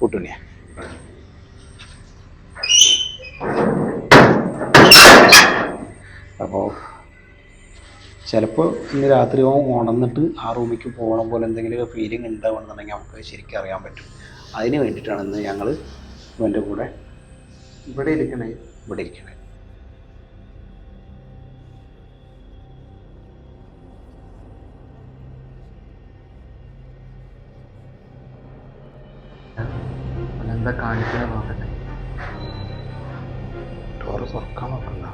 കൂട്ടുണ്ണിയ. അപ്പോൾ ചിലപ്പോൾ ഇന്ന് രാത്രി ഉണർന്നിട്ട് ആ റൂമിലേക്ക് പോകണം പോലെ എന്തെങ്കിലും ഫീലിംഗ് ഉണ്ടാവുകയാണെന്നുണ്ടെങ്കിൽ നമുക്ക് ശരിക്കും അറിയാൻ പറ്റും. അതിന് വേണ്ടിയിട്ടാണ് ഇന്ന് ഞങ്ങൾ ഇവൻ്റെ കൂടെ ഇവിടെ ഇരിക്കണേ. എന്താ കാണിക്കാൻ നോക്കട്ടെ. ഡോറ് തുറക്കാൻ നോക്കണ്ട.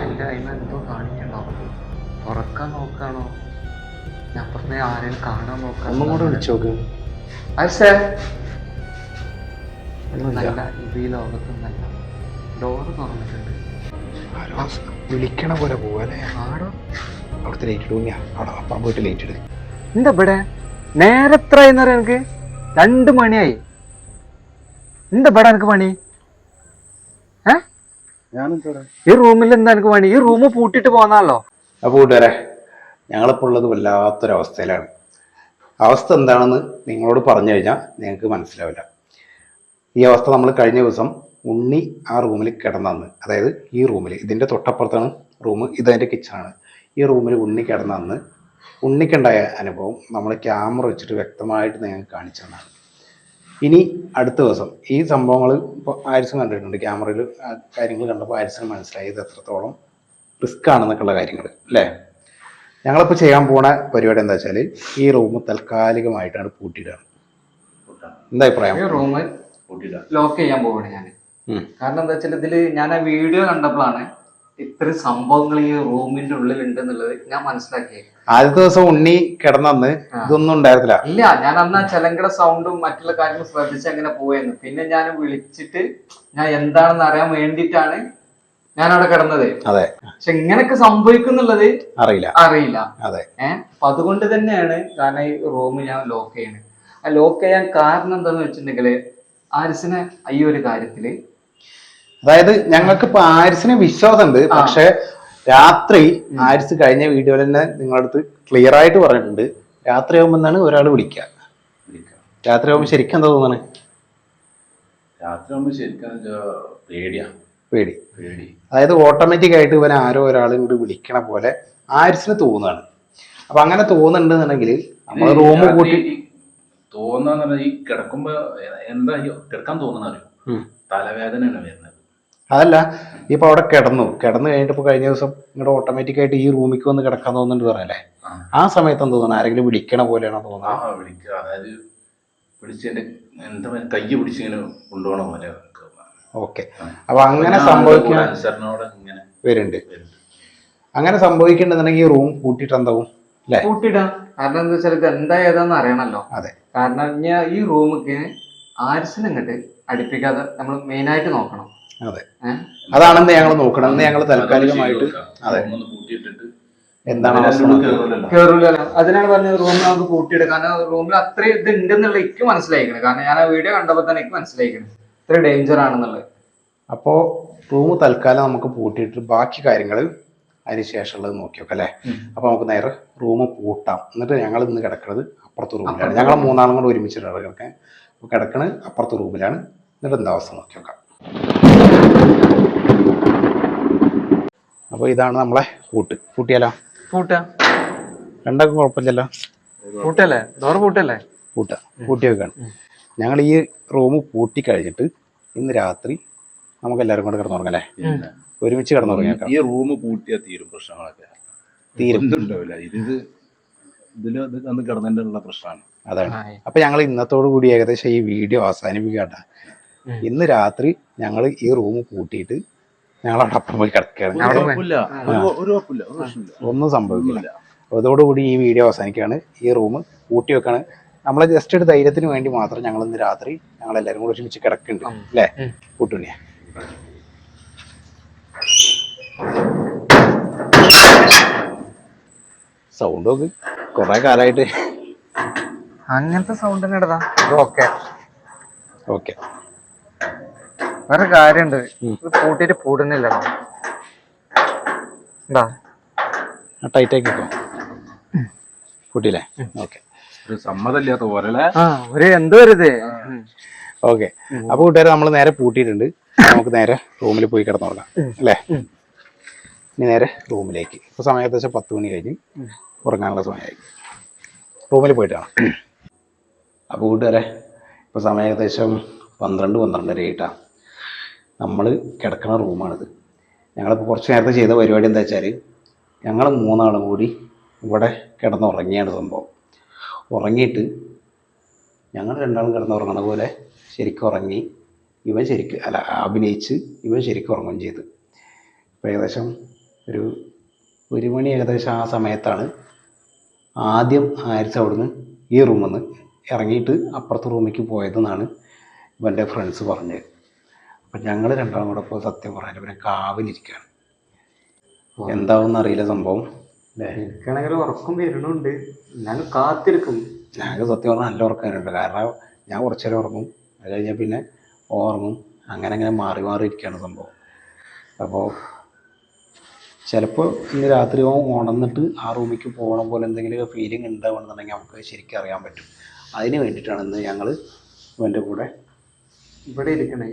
എൻ്റെ അതിന് എന്തോ കാണിക്കണ്ടോ? തുറക്കാൻ നോക്കാണോ? ഞാൻ അപ്പുറത്തെ ആരെയും കാണാൻ നോക്കാം. ഒന്നും കൂടെ വിളിച്ചു നോക്ക്. അയസേ നല്ല ഇത് ഈ ലോകത്തൊന്നല്ല. ഡോറ് തുറന്നിട്ടുണ്ട്. വിളിക്കണ പോലെ പോവല്ലേ? ആടോ അവിടുത്തെ ലൈറ്റ് ഇടുക. അവിടെ അപ്പുറം പോയിട്ട് ലൈറ്റ് ഇടുക. എന്താ ഇവിടെ നേരെ എത്ര ആയിന്നറിയാം? എനിക്ക് 2 മണിയായി. എന്താ ഇവിടെ എനിക്ക് പണി? ഈ റൂമിൽ എന്താ എനിക്ക് പണി? ഈ റൂം പൂട്ടിട്ട് പോന്നാണല്ലോ. അപ്പോൾ കൂട്ടുകാരെ, ഞങ്ങളിപ്പോൾ ഉള്ളത് വല്ലാത്തൊരവസ്ഥയിലാണ്. അവസ്ഥ എന്താണെന്ന് നിങ്ങളോട് പറഞ്ഞു കഴിഞ്ഞാൽ നിങ്ങൾക്ക് മനസ്സിലാവില്ല. ഈ അവസ്ഥ നമ്മൾ കഴിഞ്ഞ ദിവസം ഉണ്ണി ആ റൂമിൽ കിടന്നന്ന്, അതായത് ഈ റൂമിൽ, ഇതിൻ്റെ തൊട്ടപ്പുറത്താണ് റൂം, ഇതെൻ്റെ കിച്ചണാണ്. ഈ റൂമിൽ ഉണ്ണി കിടന്നന്ന് ഉണ്ണിക്കുണ്ടായ അനുഭവം നമ്മൾ ക്യാമറ വെച്ചിട്ട് വ്യക്തമായിട്ട് നിങ്ങൾക്ക് കാണിച്ചു തന്നാണ്. ഇനി അടുത്ത ദിവസം ഈ സംഭവങ്ങൾ ഇപ്പോൾ ആരിസും കണ്ടിട്ടുണ്ട്. ക്യാമറയിൽ കാര്യങ്ങൾ കണ്ടപ്പോൾ ആരിസിന് മനസ്സിലായി ഇത് എത്രത്തോളം റിസ്ക് ആണെന്നൊക്കെയുള്ള കാര്യങ്ങൾ അല്ലേ. ഞങ്ങളിപ്പോൾ ചെയ്യാൻ പോണ പരിപാടി എന്താ വെച്ചാൽ ഈ റൂം താൽക്കാലികമായിട്ടാണ് പൂട്ടിയിടുകയാണ്. എന്താ അഭിപ്രായം? ഈ റൂം ലോക്ക് ചെയ്യാൻ പോവാണ് ഞാൻ. കാരണം എന്താ വെച്ചാൽ ഇതില് ഞാൻ ആ വീഡിയോ കണ്ടപ്പോഴാണ് ഇത്ര സംഭവങ്ങൾ ഈ റൂമിന്റെ ഉള്ളിൽ ഉണ്ട് എന്നുള്ളത് ഞാൻ മനസ്സിലാക്കിയത്. ആദ്യത്തെ ദിവസം ഉണ്ണി കിടന്നന്ന് ഇതൊന്നും ഉണ്ടായിരുന്നില്ല. ഇല്ല, ഞാൻ അന്ന് ആ ചെലങ്കട സൗണ്ടും മറ്റുള്ള കാര്യങ്ങളും ശ്രദ്ധിച്ച് അങ്ങനെ പോയെന്ന്. പിന്നെ ഞാൻ വിളിച്ചിട്ട് ഞാൻ എന്താണെന്ന് അറിയാൻ വേണ്ടിയിട്ടാണ് ഞാൻ അവിടെ കിടന്നത്. അതെ, പക്ഷെ ഇങ്ങനൊക്കെ സംഭവിക്കുന്നുള്ളത് അറിയില്ല. അതെ. അപ്പൊ അതുകൊണ്ട് തന്നെയാണ് കാരണം ഈ റൂം ഞാൻ ലോക്ക് ചെയ്യണത്. ആ ലോക്ക് ചെയ്യാൻ കാരണം എന്താന്ന് വെച്ചിട്ടുണ്ടെങ്കില് ആരിസിനെ ഈ ഒരു കാര്യത്തില്, അതായത് ഞങ്ങൾക്ക് ഇപ്പൊ ആരിസിന് വിശ്വാസമുണ്ട്. പക്ഷെ രാത്രി ആരിസ് കഴിഞ്ഞ വീഡിയോയിൽ തന്നെ നിങ്ങളുടെ അടുത്ത് ക്ലിയർ ആയിട്ട് പറഞ്ഞിട്ടുണ്ട്, രാത്രി ആകുമ്പോഴാണ് ഒരാൾ വിളിക്കുക. രാത്രി ആകുമ്പോൾ ശരിക്കും എന്താ തോന്നണേ? രാത്രി ആകുമ്പോൾ ശരിക്കും പേടി. അതായത് ഓട്ടോമാറ്റിക് ആയിട്ട് ഇവൻ ആരോ ഒരാൾ ഇങ്ങോട്ട് വിളിക്കണ പോലെ ആരിസിന് തോന്നുകയാണ്. അപ്പൊ അങ്ങനെ തോന്നുന്നുണ്ടെന്നുണ്ടെങ്കിൽ നമ്മൾ റൂം കൂട്ടി തോന്നാന്ന് ഈ കിടക്കുമ്പോ എന്താ കിടക്കാൻ തോന്നുന്ന അറിയോ? തലവേദനയാണ് വരുന്നത്. അതല്ല, ഇപ്പൊ അവിടെ കിടന്നു കഴിഞ്ഞിട്ട് ഇപ്പൊ കഴിഞ്ഞ ദിവസം ഇങ്ങോട്ട് ഓട്ടോമാറ്റിക് ആയിട്ട് ഈ റൂമിലേക്ക് വന്ന് കിടക്കാൻ തോന്നുന്നുണ്ട് പറഞ്ഞല്ലേ. ആ സമയത്ത് എന്താ തോന്നുന്നത്? ആരെങ്കിലും വിളിക്കണ പോലെയാണോ തോന്നുന്നത്? വിളിക്കുക, അതായത് പിടിച്ചതിന്റെ എന്താ കൈ പിടിച്ചിങ്ങനെ കൊണ്ടുപോകണ പോലെ. ഓക്കെ, അപ്പൊ അങ്ങനെ സംഭവിക്കാൻ വരുന്നുണ്ട്. അങ്ങനെ സംഭവിക്കണ്ടെന്നുണ്ടെങ്കിൽ ഈ റൂം പൂട്ടിയിട്ട് എന്താവും അല്ലെ? പൂട്ടിടാം. കാരണം എന്താ വെച്ചാൽ ഇത് എന്താ ഏതാന്ന് അറിയണല്ലോ. അതെ. കാരണം ഞാൻ ഈ റൂമിക്ക് ആരിസിനെ ഇങ്ങോട്ട് അടുപ്പിക്കാതെ നമ്മൾ മെയിൻ ആയിട്ട് നോക്കണം. അതെ, അതാണെന്ന് ഞങ്ങൾ നോക്കണം. എന്ന് ഞങ്ങൾ താൽക്കാലികമായിട്ട് അതെ എന്താണ് കേറൂലല്ലോ. അതിനാണ് പറഞ്ഞത് റൂമിൽ നമുക്ക് പൂട്ടിയിടുക. കാരണം റൂമിൽ അത്ര ഇത് ഉണ്ടെന്നുള്ള എനിക്ക് മനസ്സിലായിക്കണം. കാരണം ഞാൻ ആ വീഡിയോ കണ്ടപ്പോൾ തന്നെ എനിക്ക് മനസ്സിലായിക്കണം ഇത്ര ഡേഞ്ചർ ആണെന്നുള്ളത്. അപ്പോൾ റൂം തൽക്കാലം നമുക്ക് പൂട്ടിയിട്ട് ബാക്കി കാര്യങ്ങൾ അതിന് ശേഷമുള്ളത് നോക്കി നോക്കാം അല്ലേ. അപ്പൊ നമുക്ക് നേരെ റൂം പൂട്ടാം. എന്നിട്ട് ഞങ്ങൾ ഇന്ന് കിടക്കുന്നത് അപ്പുറത്തെ റൂമിലാണ്. ഞങ്ങൾ 3 ആളും കൂടെ ഒരുമിച്ചിട്ടാണ് കിടക്കാൻ. അപ്പോൾ കിടക്കണത് അപ്പുറത്തെ റൂമിലാണ്. എന്നിട്ട് എന്താ അവസ്ഥ നോക്കി നോക്കാം. അപ്പോൾ ഇതാണ് നമ്മളെ പൂട്ടിയാലോ? രണ്ടാക്കും കുഴപ്പമില്ലല്ലോ. പൂട്ടല്ലേ? ഡോറ് പൂട്ടല്ലേ? പൂട്ടി വെക്കാണ്. ഞങ്ങൾ ഈ റൂം പൂട്ടി കഴിഞ്ഞിട്ട് ഇന്ന് രാത്രി നമുക്ക് എല്ലാവരും കൂടെ കിടന്നുറങ്ങല്ലേ. ഒരുമിച്ച് കിടന്നുറങ്ങിയേക്കാം. ഈ റൂം പൂട്ടിയാൽ തീരും പ്രശ്നങ്ങളൊക്കെ. ഉണ്ടാവില്ല. ഇതില് അന്ന് കിടന്നതിന്റെ പ്രശ്നമാണ്. അതാണ്. അപ്പൊ ഞങ്ങൾ ഇന്നത്തോടു കൂടി ഏകദേശം ഈ വീഡിയോ അവസാനിപ്പിക്കട്ടെ. ഇന്ന് രാത്രി ഞങ്ങൾ ഈ റൂം പൂട്ടിയിട്ട് ഞങ്ങൾ അവിടെ അപ്പം പോയി കിടക്കുകയാണ്. ഒന്നും സംഭവിക്കില്ല. അതോടുകൂടി ഈ വീഡിയോ അവസാനിക്കുകയാണ്. ഈ റൂം പൂട്ടി വെക്കാണ്. നമ്മളെ ജസ്റ്റ് ഒരു ധൈര്യത്തിന് വേണ്ടി മാത്രം ഞങ്ങൾ ഇന്ന് രാത്രി ഞങ്ങൾ എല്ലാവരും കൂടെ ഒരുമിച്ച് കിടക്കുന്നുണ്ട് അല്ലേ കൂട്ടുണ്ണിയ. സൗണ്ട് നോക്ക്, കൊറേ കാലമായിട്ട് അങ്ങനത്തെ സൗണ്ട് തന്നെ ഇടതാ. ഓക്കെ. വേറെ കാര്യണ്ട്, പൂട്ടിട്ട് പൂടുന്നില്ലല്ലോ. എന്താ ടൈറ്റ് ആക്കിക്കോ. പൂട്ടിയില്ലേ? ഓക്കെ. ഒരു സമ്മതമില്ലാത്ത പോലെ ഒരു എന്തോ ഒരു ഇത്. ഓക്കെ. അപ്പൊ കൂട്ടുകാരെ നമ്മൾ നേരെ പൂട്ടിയിട്ടുണ്ട്. നമുക്ക് നേരെ റൂമിൽ പോയി കിടന്നുറങ്ങാം അല്ലേ? ഇനി നേരെ റൂമിലേക്ക്. ഇപ്പൊ സമയം ഏകദേശം 10 മണി കഴിഞ്ഞ് ഉറങ്ങാനുള്ള സമയമായി. റൂമിൽ പോയിട്ട് കാണാം. അപ്പോൾ കൂട്ടുകാരെ ഇപ്പോൾ സമയം ഏകദേശം 12-12:30 ആയിട്ടാണ്. നമ്മൾ കിടക്കുന്ന റൂമാണിത്. ഞങ്ങളിപ്പോൾ കുറച്ച് നേരത്തെ ചെയ്ത പരിപാടി എന്താ വെച്ചാൽ ഞങ്ങൾ 3 ആളും കൂടി ഇവിടെ കിടന്നുറങ്ങിയാണ് സംഭവം. ഉറങ്ങിയിട്ട് ഞങ്ങൾ 2 ആളും കിടന്നുറങ്ങണ പോലെ ശരിക്കും ഉറങ്ങി. ഇവൻ ശരിക്കും അഭിനയിച്ച് ഇവൻ ശരിക്കും ഉറങ്ങുകയും ചെയ്തു. ഇപ്പോൾ ഏകദേശം ഒരു 1 മണി ഏകദേശം ആ സമയത്താണ് ആദ്യം ആരിച്ച് അവിടുന്ന് ഈ റൂമിൽ നിന്ന് ഇറങ്ങിയിട്ട് അപ്പുറത്തെ റൂമിലേക്ക് പോയതെന്നാണ് ഇവൻ്റെ ഫ്രണ്ട്സ് പറഞ്ഞത്. അപ്പം ഞങ്ങൾ 2 ആളും കൂടെ ഇപ്പോൾ സത്യം പറഞ്ഞാൽ ഇവനെ കാവലിരിക്കുകയാണ്. എന്താവുമെന്ന് അറിയില്ല സംഭവം. എനിക്കാണെങ്കിൽ ഉറക്കം വരുന്നുണ്ട്, എന്നാലും കാത്തിരിക്കും. ഞങ്ങൾക്ക് സത്യം പറഞ്ഞാൽ നല്ല ഉറക്കം വരുന്നുണ്ട്. കാരണം ഞാൻ കുറച്ച് നേരം ഉറങ്ങും, അത് കഴിഞ്ഞാൽ പിന്നെ ഉറങ്ങും, അങ്ങനെ മാറി ഇരിക്കുകയാണ് സംഭവം. അപ്പോൾ ചിലപ്പോൾ ഇന്ന് രാത്രി ഉണർന്നിട്ട് ആ റൂമിലേക്ക് പോകണ പോലെ എന്തെങ്കിലും ഫീലിംഗ് ഉണ്ടാവുകയാണെന്നുണ്ടെങ്കിൽ നമുക്ക് ശരിക്കും അറിയാൻ പറ്റും. അതിന് വേണ്ടിയിട്ടാണ് ഇന്ന് ഞങ്ങൾ ഇവൻ്റെ കൂടെ ഇവിടെ ഇരിക്കണേ.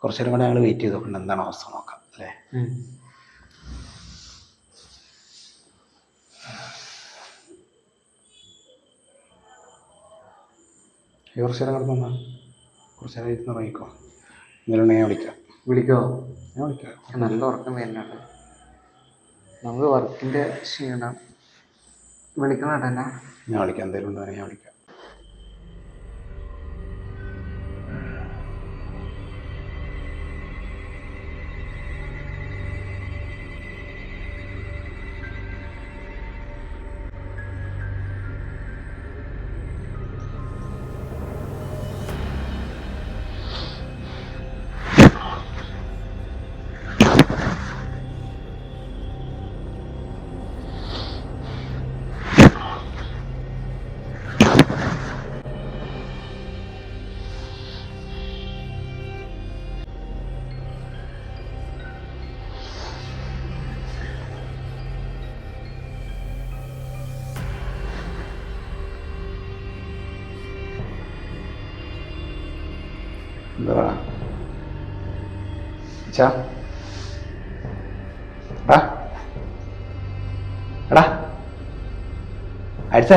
കുറച്ച് നേരം കൂടെ ഞങ്ങൾ വെയിറ്റ് ചെയ്ത് നോക്കണം എന്താണ് അവസ്ഥ നോക്കാം അല്ലേ? കുറച്ച് നേരം കിടന്നു കുറച്ച് നേരം ഇരുന്ന് ഇറങ്ങിക്കോ. എന്തെങ്കിലും ഞാൻ വിളിക്കോ? ഞാൻ വിളിക്കാം. നല്ല ഉറക്കം വരുന്നുണ്ട്. നമുക്ക് വർക്കിൻ്റെ ക്ഷീണം. വിളിക്കണം കേട്ടോ. ഞാൻ വിളിക്കാം. എന്തെങ്കിലും ഉണ്ടോ ഞാൻ വിളിക്കാം. എന്താ എടാ അരിച്ച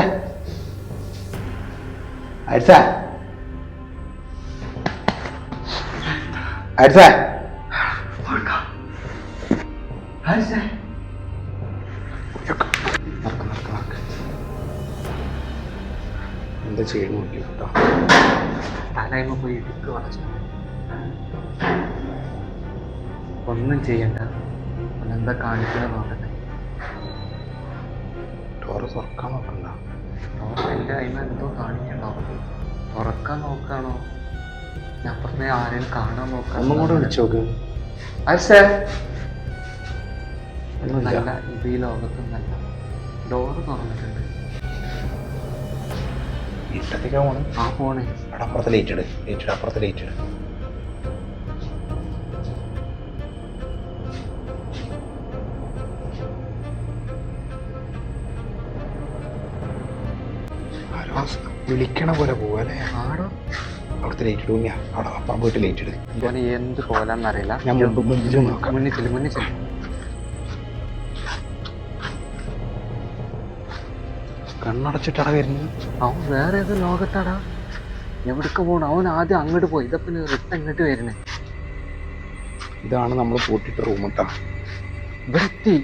എന്താ ചെയ്യണം നോക്കി കേട്ടോ. തലയിമ്മ പോയി ഇടുക്ക് വളച്ചു. ഒന്നും ചെയ്യണ്ട. എന്താ കാണിക്കുന്നത് നോക്കട്ടെ. ഡോറ് തുറക്കാൻ നോക്കണ്ട. എൻ്റെ അതിന് എന്തോ കാണിക്കണ്ടോ? തുറക്കാൻ നോക്കാണോ? ഞാൻ അപ്പുറത്തെ ആരെയും കാണാൻ നോക്കാം. ഒന്നും കൂടെ വിളിച്ചു നോക്ക്. നല്ല ഇത് ഈ ലോകത്തൊന്നല്ല. ഡോറ് തുറന്നിട്ടുണ്ട്. ഇഷ്ടത്തേക്കാ പോണേ. ആ പോണേ. അവിടെ അപ്പുറത്ത് ലൈറ്റ് ഇട്. അപ്പുറത്ത് ലൈറ്റ് ഇട്. വിളിക്കണ പോലെ പോവാല്ലേ? ആടോ അവിടുത്തെ ലൈറ്റ് ഇടും. ഞാൻ അവിടെ അപ്പുറം പോയിട്ട് ലൈറ്റ് ഇട്. ഇവന് എന്ത് പോലാന്നറിയില്ല. ഞാൻ മുന്നിൽ നോക്കാം. മുന്നിൽ ചെല്ലും. കണ്ണടച്ചിട്ടാണ് വരുന്നത്. അവൻ വേറെ ഏതോ ലോകത്താടാ. എവിടേക്ക് പോകണം? അവൻ ആദ്യം അങ്ങോട്ട് പോയി. ഇതപ്പം റിട്ട ഇങ്ങോട്ട് വരുന്നേ. ഇതാണ് നമ്മൾ പൂട്ടിട്ട റൂമട്ടാ. ഇവിടെ എത്തി.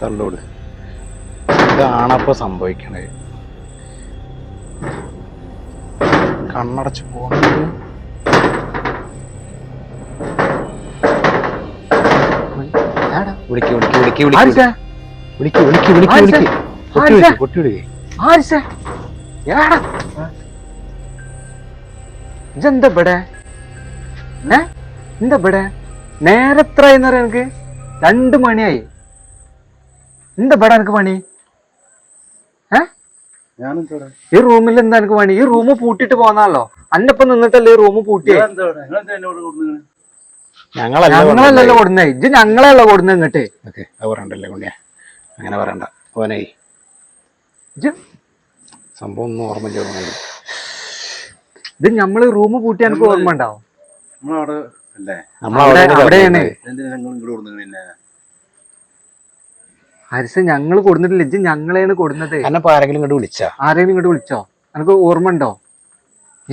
തള്ളോട്. ഇതാണപ്പോ സംഭവിക്കണേ. കണ്ണടച്ച് പോകണത്. നേരത്രായിന്നറിയ എനിക്ക് 2 മണിയായി. എന്താ ഇവിടെ എനിക്ക് പണി? ഈ റൂമിൽ എന്താ എനിക്ക് പണി? ഈ റൂം പൂട്ടിട്ട് പോന്നാലോ? അന്നപ്പം നിന്നിട്ടല്ലേ ഈ റൂം പൂട്ടിയേ? ഞങ്ങളല്ലല്ലോ കൊടുന്നേ ഇജ്ജ് ഞങ്ങളല്ല കൊടുന്ന ഇങ്ങോട്ട്. ഓക്കെ അത് പറയണ്ടല്ലേ കുഞ്ഞെ, അങ്ങനെ പറയണ്ട. ഓനെ ഇജ്ജ് സംഭവം ഒന്നും ഓർമ്മയില്ല തോന്നുന്നു. ഇത് നമ്മള് റൂം പൂട്ടി എനിക്ക് ഓർമ്മ ഉണ്ടാവും. നമ്മളവിടെ അല്ലേ? അവിടെയാണ് എന്തിനാ ഞങ്ങൾ ഇങ്ങോട്ട് കൊടുക്കുന്നത്? പിന്നെ ഹരിസ് ഞങ്ങള് കൊടുന്നിട്ടില്ല, ഇജ്ജ് ഞങ്ങളെയാണ് കൊടുന്നത്. എന്നപ്പോ ആരെങ്കിലും ഇങ്ങോട്ട് വിളിച്ചാ? ആരെങ്കിലും ഇങ്ങോട്ട് വിളിച്ചോ? എനിക്ക് ഓർമ്മ ഉണ്ടോ?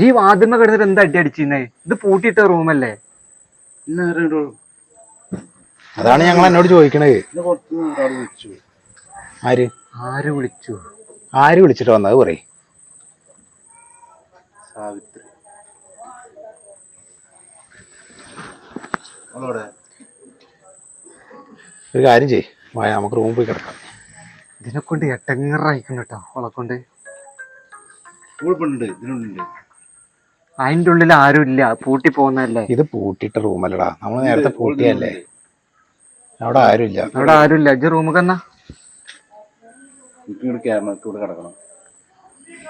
ഈ വാതിമ കിടന്നിട്ട് എന്താ അടി അടിച്ചിരുന്നേ? ഇത് പൂട്ടിയിട്ട റൂമല്ലേ? പിന്നെ ആരും അതാണ് ഞങ്ങൾ എന്നോട് ചോദിക്കണത്. വിളിച്ചു. ആര് ആര് വിളിച്ചു? ആര് വിളിച്ചിട്ട് വന്നത് പറയും. സാവിത്രി അവളോടെ ഒരു കാര്യം ചെയ്യ്, വായ നമുക്ക് റൂമിൽ പോയി കിടക്കാം. ഇതിനെ കൊണ്ട് എട്ടങ്ങറായിക്കണം കേട്ടോ അവളെ കൊണ്ട്. ഉണ്ട് ഇതിനുണ്ട്. അതിന്റെ ഉള്ളിൽ ആരും ഇല്ല, പൂട്ടി പോകുന്നല്ലേ. ഇത് പൂട്ടിയിട്ട റൂമല്ലടാ, നമ്മൾ നേരത്തെ പൂട്ടിയല്ലേ. അവിടെ ആരുമില്ല. അവിടെ ആരുമില്ല. ഇജ്ജ് റൂമിൽ എന്നാ ക്യാമറ കിടക്കണം.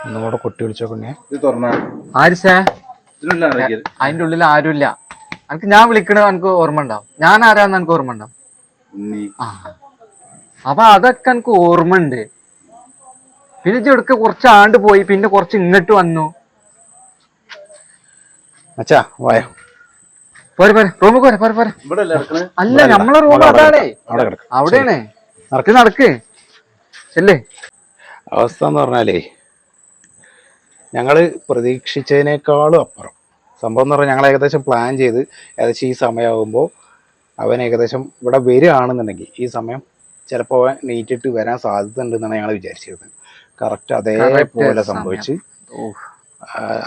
ഒന്നുകൂടെ കൊട്ടി വിളിച്ചോ കുഞ്ഞെ. ഇത് തുറന്നാ ആരിസേ അതിന്റെ ഉള്ളിൽ ആരുമില്ല. എനിക്ക് ഞാൻ വിളിക്കണത് എനിക്ക് ഓർമ്മ ഉണ്ടാവും. ഞാൻ ആരാന്ന് എനിക്ക് ഓർമ്മ ഉണ്ടാവും. ആ അപ്പൊ അതൊക്കെ എനിക്ക് ഓർമ്മ ഉണ്ട്. പിന്നെ ഇജ്ജ് എടുക്ക കുറച്ച് ആണ്ട് പോയി, പിന്നെ കുറച്ച് ഇങ്ങോട്ട് വന്നു. അച്ഛാ വായ പോരെ പോരെ റൂമിൽ പോരെ പോരെ പോരെ. അല്ല നമ്മളെ റൂം അതാണേ, അവിടെയാണേ. നടക്ക് അല്ലേ. അവസ്ഥ എന്ന് പറഞ്ഞാലേ ഞങ്ങള് പ്രതീക്ഷിച്ചതിനേക്കാളും അപ്പുറം സംഭവം എന്ന് പറഞ്ഞാൽ ഞങ്ങൾ ഏകദേശം പ്ലാൻ ചെയ്ത് ഏകദേശം ഈ സമയമാകുമ്പോൾ അവൻ ഏകദേശം ഇവിടെ വരികയാണെന്നുണ്ടെങ്കിൽ ഈ സമയം ചിലപ്പോൾ അവൻ നീറ്റിട്ട് വരാൻ സാധ്യത ഉണ്ടെന്നാണ് ഞങ്ങൾ വിചാരിച്ചിരുന്നത്. കറക്റ്റ് അതേപോലെ സംഭവിച്ച്.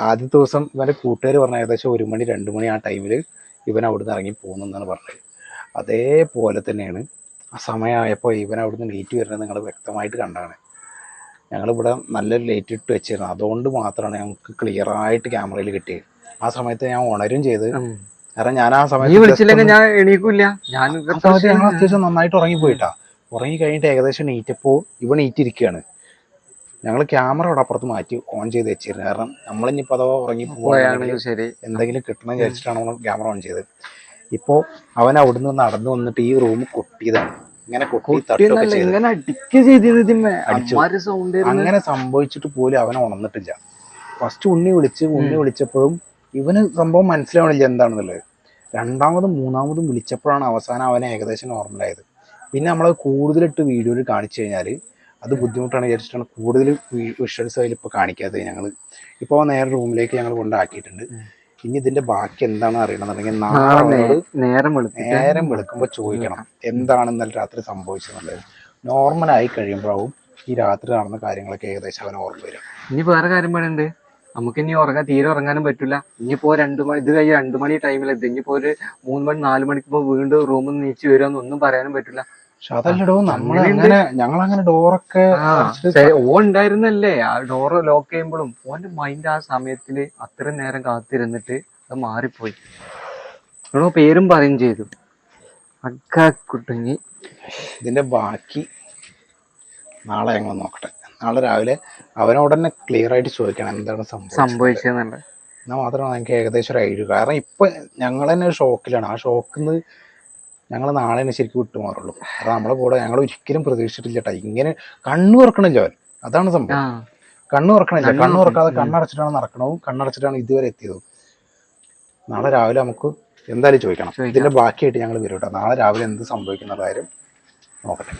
ആദ്യത്തെ ദിവസം ഇവൻ്റെ കൂട്ടുകാർ പറഞ്ഞ ഏകദേശം 1 മണി 2 മണി ആ ടൈമിൽ ഇവൻ അവിടുന്ന് ഇറങ്ങി പോകുന്നെന്നാണ് പറഞ്ഞത്. അതേപോലെ തന്നെയാണ് ആ സമയമായപ്പോൾ ഇവൻ അവിടുന്ന് ലേറ്റ് വരുന്നത് നിങ്ങൾ വ്യക്തമായിട്ട് കണ്ടാണ്. ഞങ്ങളിവിടെ നല്ലൊരു ലേറ്റ് ഇട്ട് വെച്ചിരുന്നു, അതുകൊണ്ട് മാത്രമാണ് ഞങ്ങൾക്ക് ക്ലിയറായിട്ട് ക്യാമറയിൽ കിട്ടിയത്. ആ സമയത്ത് ഞാൻ ഉണരും ചെയ്ത്, കാരണം ഞാൻ ആ സമയത്ത് ഞാൻ എണീക്കൂല. ഞങ്ങൾ അത്യാവശ്യം നന്നായിട്ട് ഉറങ്ങിപ്പോയിട്ടാ. ഉറങ്ങി കഴിഞ്ഞിട്ട് ഏകദേശം നീറ്റപ്പോൾ ഇവ നീറ്റിരിക്കുകയാണ്. ഞങ്ങൾ ക്യാമറ അവിടെ അപ്പുറത്ത് മാറ്റി ഓൺ ചെയ്ത് വെച്ചിരുന്നു, കാരണം നമ്മളിനിപ്പോൾ അഥവാ ഉറങ്ങി പോവുകയാണെങ്കിൽ എന്തെങ്കിലും കിട്ടണം വിചാരിച്ചിട്ടാണ് നമ്മൾ ക്യാമറ ഓൺ ചെയ്തത്. ഇപ്പോൾ അവൻ അവിടുന്ന് നടന്നു വന്നിട്ട് ഈ റൂം കൊട്ടിയതാണ്. ഇങ്ങനെ അങ്ങനെ സംഭവിച്ചിട്ട് പോലും അവൻ ഉണർന്നിട്ടില്ല. ഫസ്റ്റ് ഉണ്ണി വിളിച്ചപ്പോഴും ഇവന് സംഭവം മനസ്സിലാവണില്ല എന്താണെന്നുള്ളത്. രണ്ടാമതും മൂന്നാമതും വിളിച്ചപ്പോഴാണ് അവസാനം അവനെ ഏകദേശം നോർമലായത്. പിന്നെ നമ്മളത് കൂടുതലിട്ട് വീഡിയോയിൽ കാണിച്ചു കഴിഞ്ഞാൽ അത് ബുദ്ധിമുട്ടാണ് വിചാരിച്ചിട്ടാണ് കൂടുതൽ വിഷ്വൽസ് അതിൽ ഇപ്പോൾ കാണിക്കാത്തത്. ഞങ്ങൾ ഇപ്പോൾ നേരെ റൂമിലേക്ക് ഞങ്ങൾ കൊണ്ടാക്കിയിട്ടുണ്ട്. ഇനി ഇതിന്റെ ബാക്കി എന്താണെന്ന് അറിയണമെന്നുണ്ടെങ്കിൽ നാളെ നേരം വെളുക്കുമ്പോൾ ചോദിക്കണം എന്താണ് ഇന്നലെ രാത്രി സംഭവിച്ചതെന്നുള്ളത്. നോർമലായി കഴിയുമ്പോഴാവും ഈ രാത്രി നടന്ന കാര്യങ്ങളൊക്കെ ഏകദേശം അവൻ ഓർമ്മ വരും. ഇനി വേറെ കാര്യം പറയുന്നുണ്ട്, നമുക്ക് ഇനി തീരെ ഉറങ്ങാനും പറ്റില്ല. ഇനിയിപ്പോ 2 മണി ഇത് കഴിഞ്ഞ് 2 മണി ടൈമിലെത്തി, ഇനിയിപ്പോ ഒരു 3 മണി 4 മണിക്ക് വീണ്ടും റൂമിൽ നിന്ന് നീച്ച് വരുമെന്നൊന്നും പറയാനും പറ്റില്ല. പക്ഷെ അതല്ലടോ, ഞങ്ങളങ്ങനെ ഡോറൊക്കെ ഉണ്ടായിരുന്നല്ലേ. ആ ഡോറ് ലോക്ക് ചെയ്യുമ്പോഴും ഓന്റെ മൈൻഡ് ആ സമയത്തില് അത്രയും നേരം കാത്തിരുന്നിട്ട് അത് മാറിപ്പോയി. പേരും പറയും ചെയ്തു കുട്ടുങ്ങി. ഇതിന്റെ ബാക്കി നാളെ ഞങ്ങൾ നോക്കട്ടെ. നാളെ രാവിലെ അവനോട് തന്നെ ക്ലിയർ ആയിട്ട് ചോദിക്കണം എന്താണ് സംഭവിച്ചതെന്നുള്ളത്. എന്നാൽ മാത്രമാണ് എനിക്ക് ഏകദേശം ഒരു ഐഡിയ. കാരണം ഇപ്പൊ ഞങ്ങൾ തന്നെ ഒരു ഷോക്കിലാണ്. ആ ഷോക്കിൽ നിന്ന് ഞങ്ങൾ നാളെ തന്നെ ശരിക്കും വിട്ടുമാറുള്ളൂ. കാരണം നമ്മളെ കൂടെ ഞങ്ങൾ ഒരിക്കലും പ്രതീക്ഷിച്ചിട്ടില്ല ഇങ്ങനെ കണ്ണു തുറക്കണില്ല അവൻ. അതാണ് സംഭവം. കണ്ണു തുറക്കണില്ല. കണ്ണു തുറക്കാതെ കണ്ണടച്ചിട്ടാണ് നടക്കണവും കണ്ണടച്ചിട്ടാണ് ഇതുവരെ എത്തിയതും. നാളെ രാവിലെ നമുക്ക് എന്തായാലും ചോദിക്കണം. ഇതിന്റെ ബാക്കിയായിട്ട് ഞങ്ങൾ വരും കേട്ടോ. നാളെ രാവിലെ എന്ത് സംഭവിക്കുന്ന കാര്യം നോക്കട്ടെ.